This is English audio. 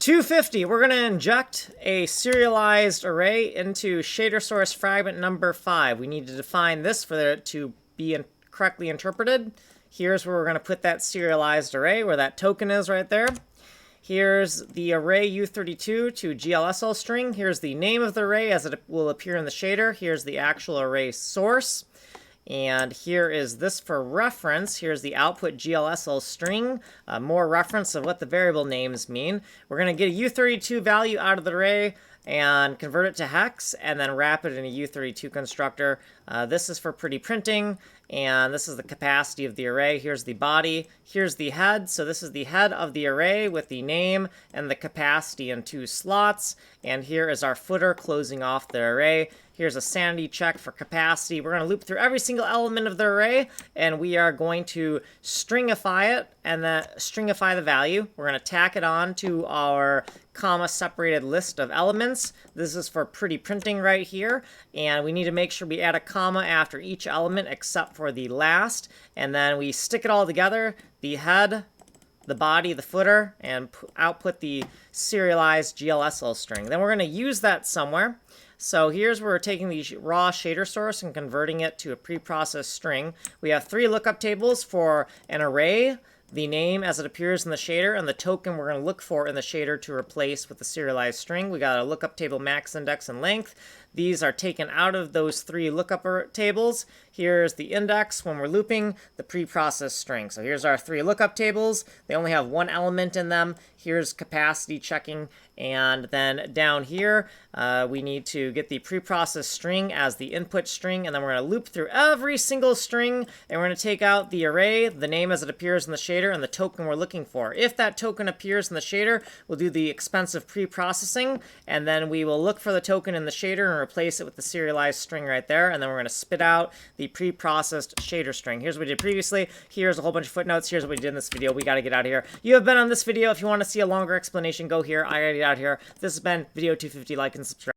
250, we're going to inject a serialized array into shader source fragment number 5. We need to define this for it to be correctly interpreted. Here's where we're going to put that serialized array, where that token is right there. Here's the array U32 to GLSL string. Here's the name of the array as it will appear in the shader. Here's the actual array source. And here is this for reference. Here's the output GLSL string, more reference of what the variable names mean. We're going to get a U32 value out of the array and convert it to hex, and then wrap it in a U32 constructor. This is for pretty printing, and this is the capacity of the array. Here's the body. Here's the head. So this is the head of the array with the name and the capacity in 2 slots. And here is our footer closing off the array. Here's a sanity check for capacity. We're going to loop through every single element of the array, and we are going to stringify it, and then stringify the value. We're going to tack it on to our comma-separated list of elements. This is for pretty printing right here, and we need to make sure we add a comma after each element except for the last, and then we stick it all together, the head, the body, the footer, and output the serialized GLSL string. Then we're going to use that somewhere. So here's where we're taking the raw shader source and converting it to a preprocessed string. We have 3 lookup tables for an array, the name as it appears in the shader, and the token we're going to look for in the shader to replace with the serialized string. We got a lookup table max index and length. These are taken out of those 3 lookup tables. Here's the index when we're looping the preprocessed string. So here's our 3 lookup tables. They only have 1 element in them. Here's capacity checking. And then down here, we need to get the preprocessed string as the input string. And then we're going to loop through every single string. And we're going to take out the array, the name as it appears in the shader, and the token we're looking for. If that token appears in the shader, we'll do the expensive preprocessing. And then we will look for the token in the shader and replace it with the serialized string right there. And then we're going to spit out the preprocessed shader string. Here's what we did previously. Here's a whole bunch of footnotes. Here's what we did in this video. We got to get out of here. You have been on this video. If you want to see a longer explanation, go here. I got to get out here. This has been Video 250. Like and subscribe.